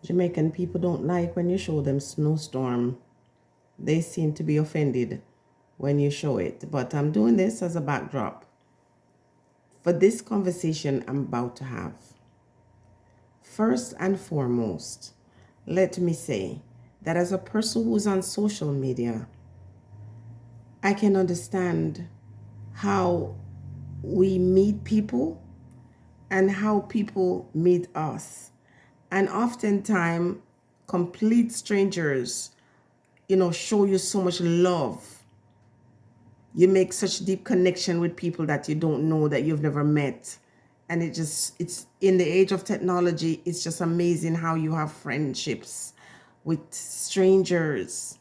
Jamaican people don't like when you show them snowstorm. They seem to be offended when you show it. But I'm doing this as a backdrop for this conversation I'm about to have. First and foremost, let me say that as a person who's on social media, I can understand how we meet people and how people meet us. And oftentimes, complete strangers, show you so much love. You make such deep connection with people that you don't know, that you've never met. And it's in the age of technology, it's just amazing how you have friendships with strangers.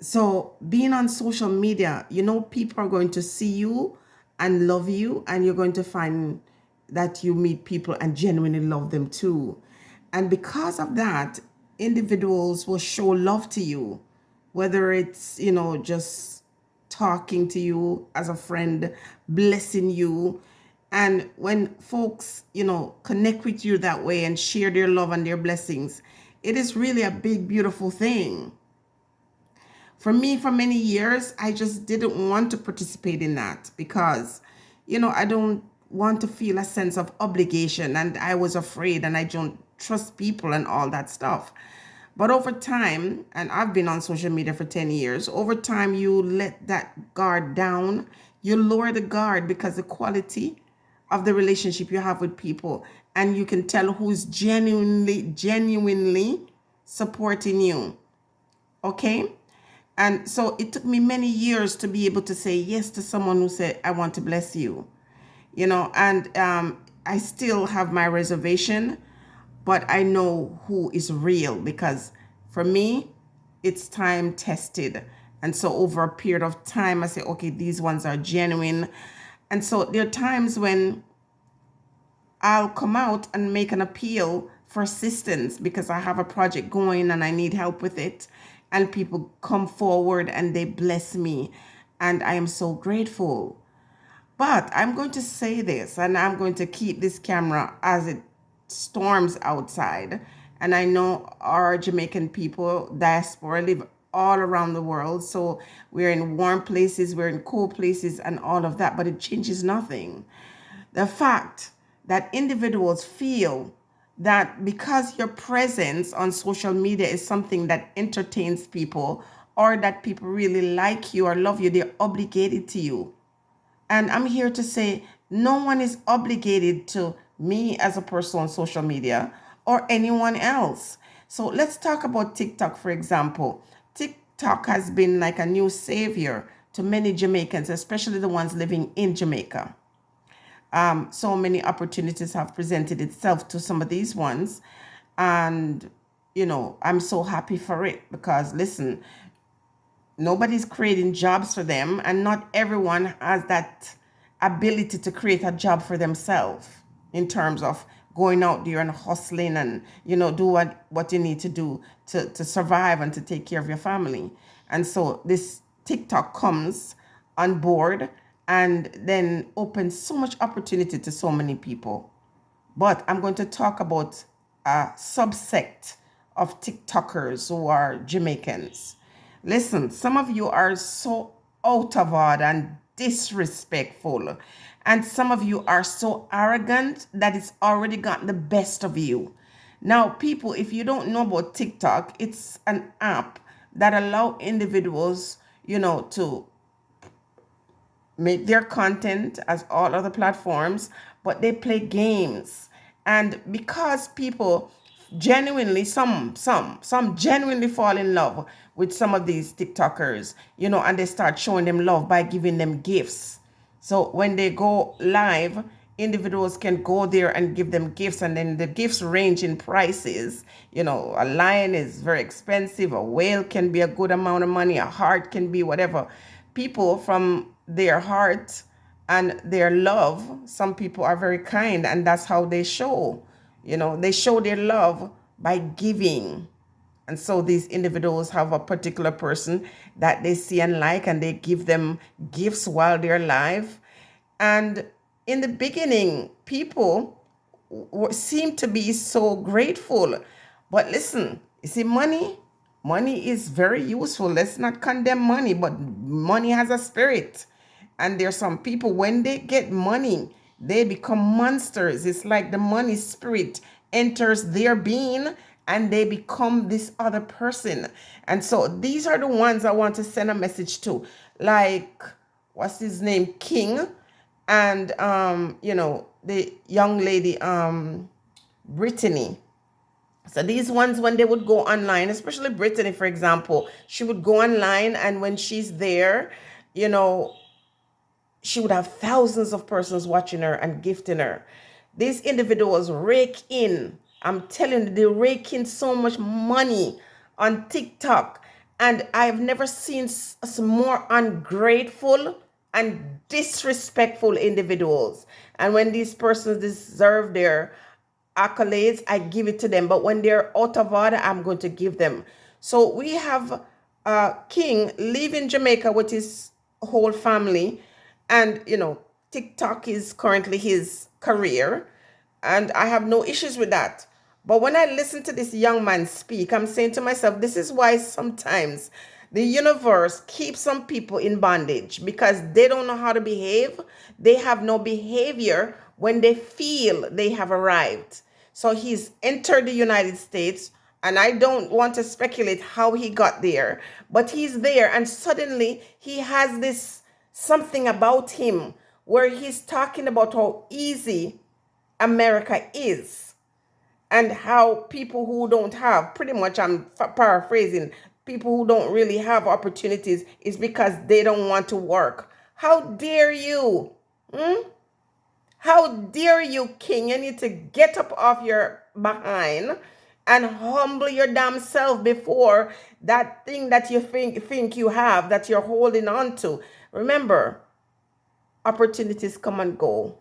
So being on social media, people are going to see you and love you, and you're going to find that you meet people and genuinely love them too. And because of that, individuals will show love to you, whether it's, just talking to you as a friend, blessing you. And when folks, connect with you that way and share their love and their blessings, it is really a big, beautiful thing. For me, for many years, I just didn't want to participate in that because, I don't want to feel a sense of obligation, and I was afraid, and I don't trust people and all that stuff. But over time, and I've been on social media for 10 years, over time, you let that guard down. You lower the guard because the quality of the relationship you have with people, and you can tell who's genuinely supporting you. Okay? And so it took me many years to be able to say yes to someone who said, I want to bless you, and I still have my reservation, but I know who is real because for me, it's time tested. And so over a period of time, I say, okay, these ones are genuine. And so there are times when I'll come out and make an appeal for assistance because I have a project going and I need help with it. And people come forward and they bless me. And I am so grateful. But I'm going to say this, and I'm going to keep this camera as it storms outside. And I know our Jamaican people, diaspora, live all around the world. So we're in warm places, we're in cold places, and all of that. But it changes nothing. The fact that individuals feel that because your presence on social media is something that entertains people, or that people really like you or love you, they're obligated to you. And I'm here to say no one is obligated to me as a person on social media or anyone else. So let's talk about TikTok, for example. TikTok has been like a new savior to many Jamaicans, especially the ones living in Jamaica. So many opportunities have presented itself to some of these ones. And, I'm so happy for it because, listen, nobody's creating jobs for them, and not everyone has that ability to create a job for themselves in terms of going out there and hustling and do what you need to do to survive and to take care of your family. And so this TikTok comes on board and then opens so much opportunity to so many people. But I'm going to talk about a subsect of TikTokers who are Jamaicans. Listen, some of you are so out of order and disrespectful. And some of you are so arrogant that it's already gotten the best of you. Now, people, if you don't know about TikTok, it's an app that allow individuals, to make their content as all other platforms, but they play games. And because people genuinely, some genuinely fall in love with some of these TikTokers, and they start showing them love by giving them gifts. So when they go live, individuals can go there and give them gifts, and then the gifts range in prices. A lion is very expensive, a whale can be a good amount of money, a heart can be whatever. People from their heart and their love, some people are very kind, and that's how they show. They show their love by giving. And so these individuals have a particular person that they see and like, and they give them gifts while they're alive. And in the beginning, people seem to be so grateful. But listen, you see, money is very useful. Let's not condemn money, but money has a spirit. And there's some people, when they get money, they become monsters. It's like the money spirit enters their being and they become this other person. And so these are the ones I want to send a message to. Like, what's his name? King. And the young lady, Brittany. So these ones, when they would go online, especially Brittany, for example, she would go online, and when she's there, you know, she would have thousands of persons watching her and gifting her. These individuals rake in, I'm telling you, they rake in so much money on TikTok. And I've never seen some more ungrateful and disrespectful individuals. And when these persons deserve their accolades, I give it to them. But when they're out of order, I'm going to give them. So we have King leaving Jamaica with his whole family. And, TikTok is currently his career. And I have no issues with that. But when I listen to this young man speak, I'm saying to myself, this is why sometimes the universe keeps some people in bondage because they don't know how to behave. They have no behavior when they feel they have arrived. So he's entered the United States, and I don't want to speculate how he got there, but he's there, and suddenly he has this something about him where he's talking about how easy America is and how people who don't have, pretty much I'm paraphrasing, people who don't really have opportunities is because they don't want to work. How dare you? How dare you, King? You need to get up off your behind and humble your damn self before that thing that you think you have, that you're holding on to. Remember, opportunities come and go.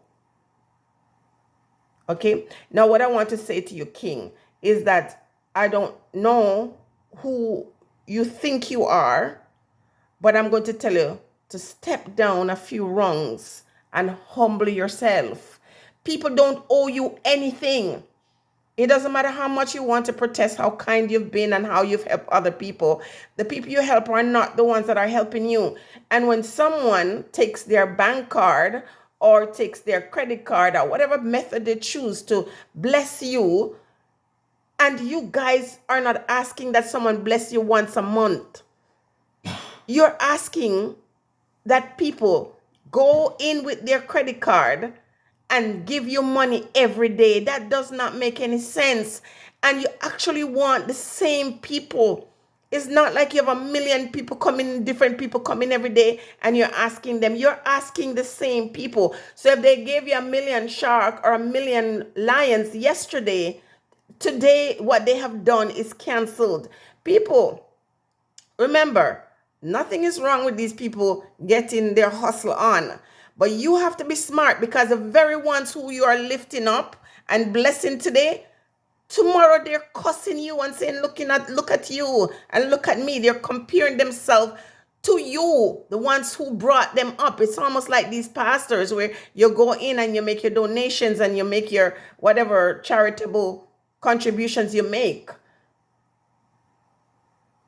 Okay? Now, what I want to say to you, King, is that I don't know who you think you are, but I'm going to tell you to step down a few rungs and humble yourself. People don't owe you anything. It doesn't matter how much you want to protest how kind you've been and how you've helped other people. The people you help are not the ones that are helping you. And when someone takes their bank card or takes their credit card or whatever method they choose to bless you, and you guys are not asking that someone bless you once a month, you're asking that people go in with their credit card and give you money every day. That does not make any sense. And you actually want the same people. It's not like you have a million people coming, different people coming every day, and you're asking them. You're asking the same people. So if they gave you a million shark or a million lions yesterday, today what they have done is canceled. People, remember, nothing is wrong with these people getting their hustle on. But you have to be smart, because the very ones who you are lifting up and blessing today, tomorrow they're cussing you and saying, look at you and look at me. They're comparing themselves to you, the ones who brought them up. It's almost like these pastors where you go in and you make your donations and you make your whatever charitable contributions you make,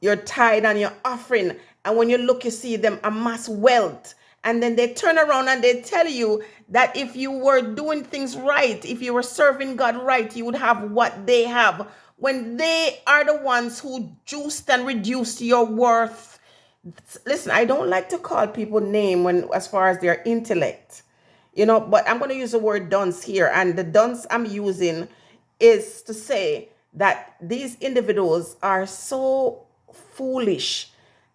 your tithe and your offering. And when you look, you see them amass wealth. And then they turn around and they tell you that if you were doing things right, if you were serving God right, you would have what they have, when they are the ones who juiced and reduced your worth. Listen, I don't like to call people name as far as their intellect, but I'm going to use the word dunce here. And the dunce I'm using is to say that these individuals are so foolish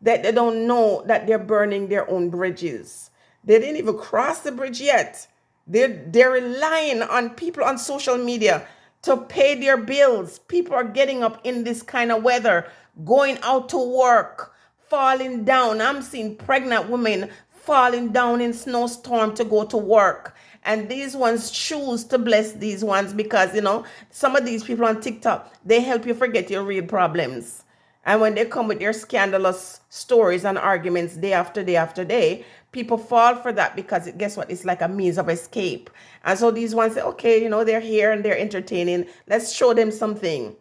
that they don't know that they're burning their own bridges. They didn't even cross the bridge yet. They're relying on people on social media to pay their bills. People are getting up in this kind of weather, going out to work, falling down. I'm seeing pregnant women falling down in snowstorm to go to work. And these ones choose to bless these ones because, some of these people on TikTok, they help you forget your real problems. And when they come with their scandalous stories and arguments day after day after day, people fall for that because guess what? It's like a means of escape. And so these ones say, okay, they're here and they're entertaining. Let's show them something.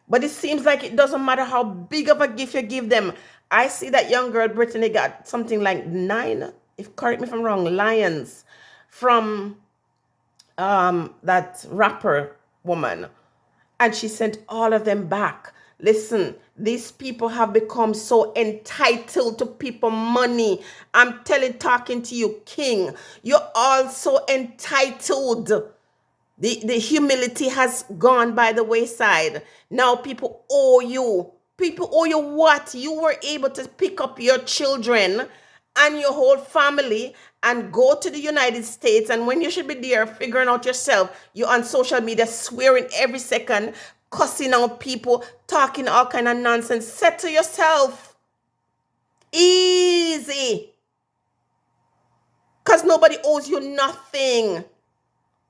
But it seems like it doesn't matter how big of a gift you give them. I see that young girl, Brittany, got something like 9, if correct me if I'm wrong, lions from that rapper woman. And she sent all of them back. Listen, these people have become so entitled to people money. I'm talking to you, King. You're all so entitled. The humility has gone by the wayside. Now people owe you. People owe you what? You were able to pick up your children and your whole family and go to the United States. And when you should be there figuring out yourself, you're on social media swearing every second, cussing out people, talking all kind of nonsense. Settle yourself. Easy. Because nobody owes you nothing.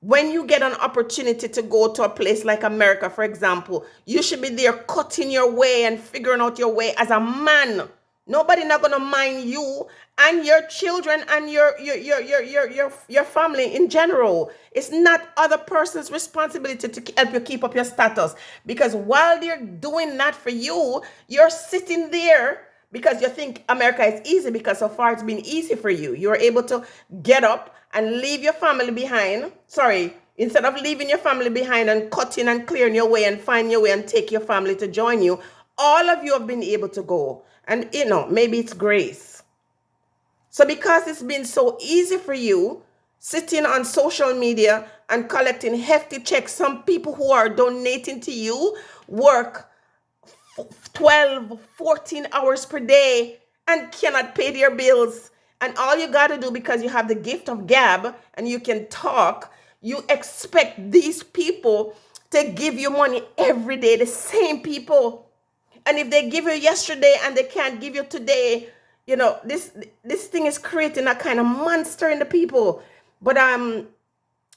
When you get an opportunity to go to a place like America, for example, you should be there cutting your way and figuring out your way as a man. Nobody not gonna mind you and your children and your family in general. It's not other person's responsibility to help you keep up your status. Because while they're doing that for you, you're sitting there because you think America is easy because so far it's been easy for you. You're able to get up and leave your family behind. Sorry, instead of leaving your family behind and cutting and clearing your way and find your way and take your family to join you, all of you have been able to go. And maybe it's grace. So because it's been so easy for you sitting on social media and collecting hefty checks, some people who are donating to you work 12, 14 hours per day and cannot pay their bills. And all you got to do, because you have the gift of gab and you can talk, you expect these people to give you money every day, the same people. And if they give you yesterday and they can't give you today, this thing is creating a kind of monster in the people. But I'm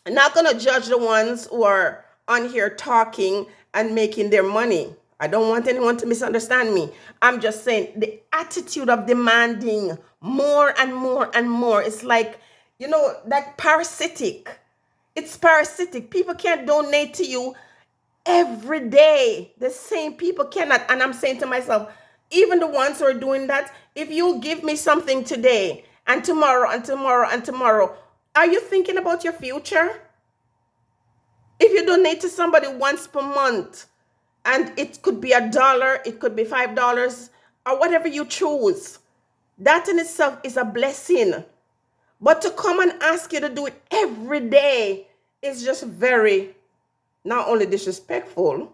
not going to judge the ones who are on here talking and making their money. I don't want anyone to misunderstand me. I'm just saying the attitude of demanding more and more and more. It's like, like parasitic. It's parasitic. People can't donate to you every day. The same people cannot. And I'm saying to myself, even the ones who are doing that, if you give me something today and tomorrow and tomorrow and tomorrow, are you thinking about your future? If you donate to somebody once per month, and it could be $1, it could be $5, or whatever you choose, that in itself is a blessing. But to come and ask you to do it every day is just very, not only disrespectful,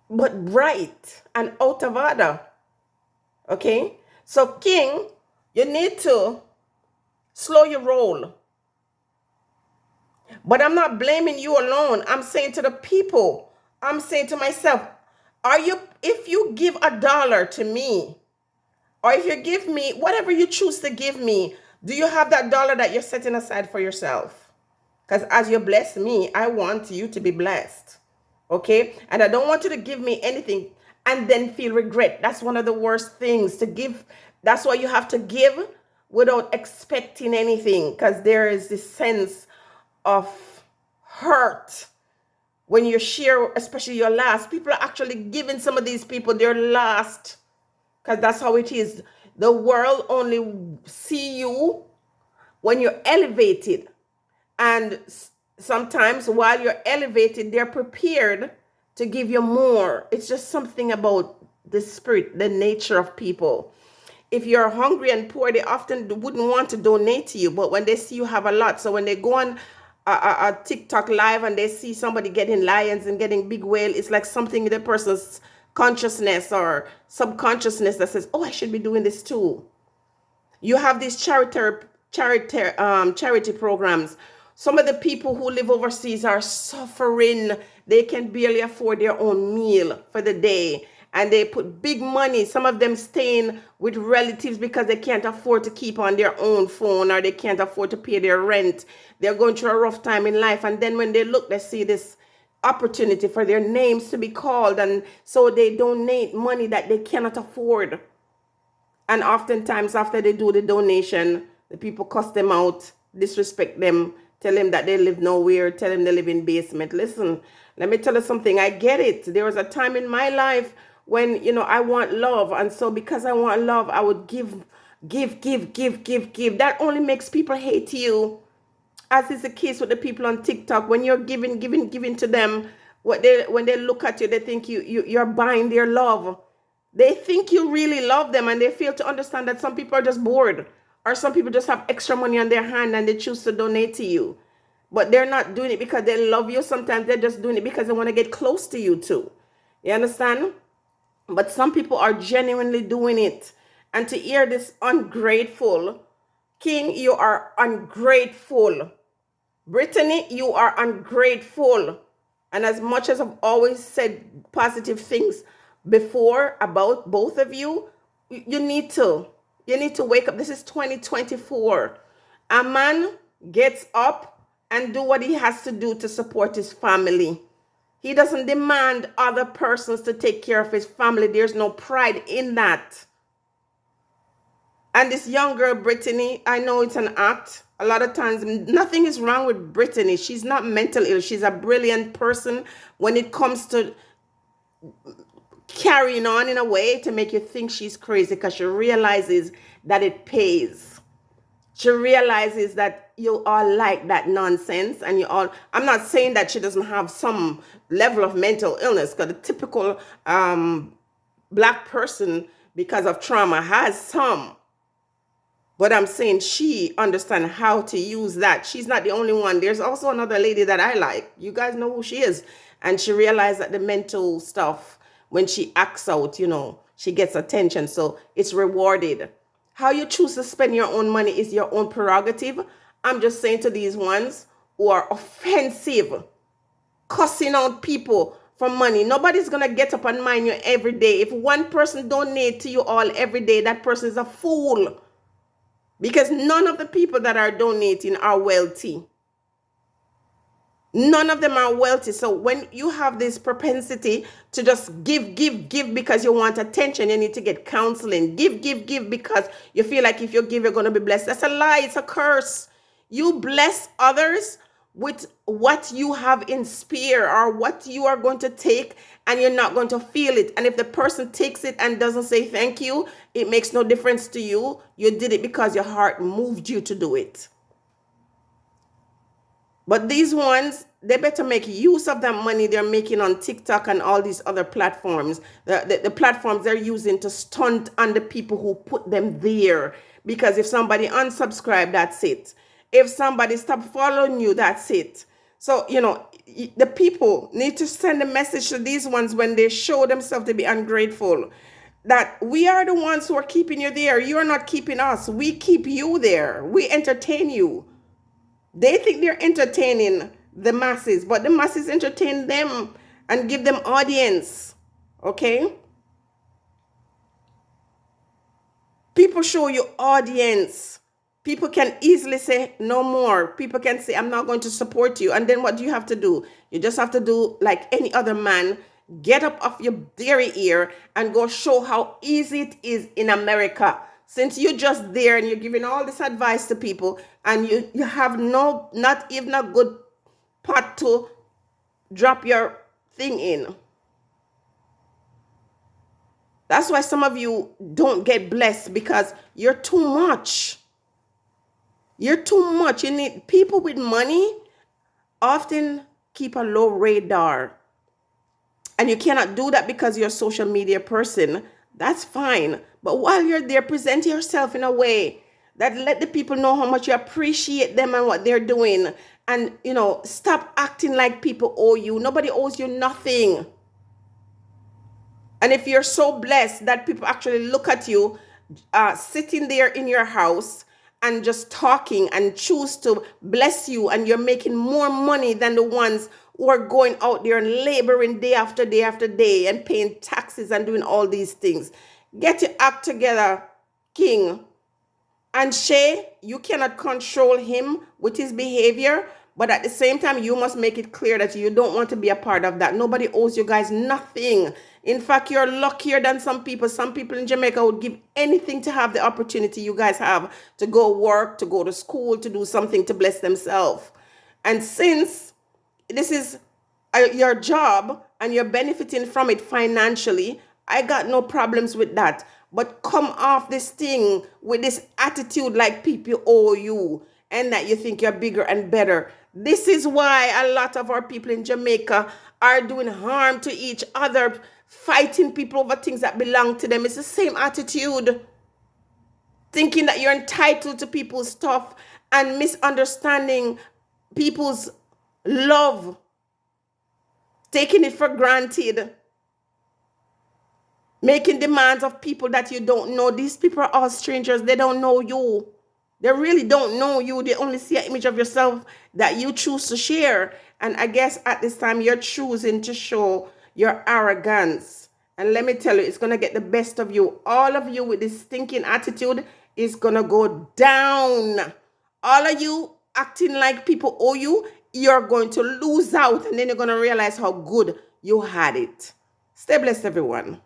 but right and out of order. Okay? So, King, you need to slow your roll. But I'm not blaming you alone. I'm saying to the people, I'm saying to myself, if you give $1 to me, or if you give me whatever you choose to give me, do you have that dollar that you're setting aside for yourself? Because as you bless me, I want you to be blessed. Okay? And I don't want you to give me anything and then feel regret. That's one of the worst things to give. That's why you have to give without expecting anything, because there is this sense of hurt when you share, especially your last. People are actually giving some of these people their last, because that's how it is. The world only see you when you're elevated, and sometimes while you're elevated, they're prepared to give you more. It's just something about the spirit, the nature of people. If you're hungry and poor, they often wouldn't want to donate to you, but when they see you have a lot, so when they go on a TikTok live and they see somebody getting lions and getting big whale, it's like something in the person's consciousness or subconsciousness that says, oh, I should be doing this too. You have these charity programs. Some of the people who live overseas are suffering. They can barely afford their own meal for the day. And they put big money. Some of them staying with relatives because they can't afford to keep on their own phone, or they can't afford to pay their rent. They're going through a rough time in life. And then when they look, they see this opportunity for their names to be called. And so they donate money that they cannot afford. And oftentimes after they do the donation, the people cuss them out, disrespect them, tell them that they live nowhere, tell them they live in basement. Listen, Let me tell you something. I get it. There was a time in my life when, I want love. And so because I want love, I would give. That only makes people hate you. As is the case with the people on TikTok. When you're giving to them, when they look at you, they think you're buying their love. They think you really love them, and they fail to understand that some people are just bored, or some people just have extra money on their hand and they choose to donate to you. But they're not doing it because they love you. Sometimes they're just doing it because they want to get close to you too. You understand? But some people are genuinely doing it. And to hear this ungrateful, King, you are ungrateful. Brittany, you are ungrateful. And as much as I've always said positive things before about both of you, you need to. You need to wake up. This is 2024. A man gets up and do what he has to do to support his family. He doesn't demand other persons to take care of his family. There's no pride in that. And this young girl, Brittany, I know it's an act. A lot of times, nothing is wrong with Brittany. She's not mental ill. She's a brilliant person when it comes to carrying on in a way to make you think she's crazy, because she realizes that it pays. She realizes that you all like that nonsense, and I'm not saying that she doesn't have some level of mental illness, because the typical black person, because of trauma, has some. But I'm saying she understands how to use that. She's not the only one. There's also another lady that I like. You guys know who she is. And she realized that the mental stuff, when she acts out, she gets attention. So it's rewarded. How you choose to spend your own money is your own prerogative. I'm just saying to these ones who are offensive, cussing out people for money. Nobody's going to get up and mind you every day. If one person donate to you all every day, that person is a fool. Because none of the people that are donating are wealthy. None of them are wealthy. So when you have this propensity to just give because you want attention, you need to get counseling. Give because you feel like if you give, you're going to be blessed. That's a lie. It's a curse. You bless others with what you have in spare, or what you are going to take, and you're not going to feel it. And if the person takes it and doesn't say thank you, it makes no difference to you. You did it because your heart moved you to do it. But these ones, they better make use of that money they're making on TikTok and all these other platforms. The platforms they're using to stunt on the people who put them there. Because if somebody unsubscribe, that's it. If somebody stop following you, that's it. So, the people need to send a message to these ones when they show themselves to be ungrateful, that we are the ones who are keeping you there. You are not keeping us. We keep you there. We entertain you. They think they're entertaining the masses, but the masses entertain them and give them audience. Okay? People show you audience. People can easily say no more. People can say, I'm not going to support you. And then what do you have to do? You just have to do like any other man. Get up off your dairy ear and go show how easy it is in America. Since you're just there and you're giving all this advice to people, and you have not even a good pot to drop your thing in. That's why some of you don't get blessed, because you're too much. You're too much. You need people with money often keep a low radar. And you cannot do that because you're a social media person. That's fine. But while you're there, present yourself in a way that let the people know how much you appreciate them and what they're doing. And, stop acting like people owe you. Nobody owes you nothing. And if you're so blessed that people actually look at you sitting there in your house and just talking and choose to bless you, and you're making more money than the ones who are going out there and laboring day after day after day and paying taxes and doing all these things. Get your act together, King. And Shay, you cannot control him with his behavior, but at the same time, you must make it clear that you don't want to be a part of that. Nobody owes you guys nothing. In fact, you're luckier than some people. Some people in Jamaica would give anything to have the opportunity you guys have to go work, to go to school, to do something to bless themselves. And since this is your job and you're benefiting from it financially, I got no problems with that. But come off this thing with this attitude like people owe you and that you think you're bigger and better. This is why a lot of our people in Jamaica are doing harm to each other, fighting people over things that belong to them. It's the same attitude, thinking that you're entitled to people's stuff and misunderstanding people's love, taking it for granted, making demands of people that you don't know. These people are all strangers. They don't know you. They really don't know you. They only see an image of yourself that you choose to share. And I guess at this time, you're choosing to show your arrogance. And let me tell you, it's going to get the best of you. All of you with this stinking attitude is going to go down. All of you acting like people owe you, you're going to lose out. And then you're going to realize how good you had it. Stay blessed, everyone.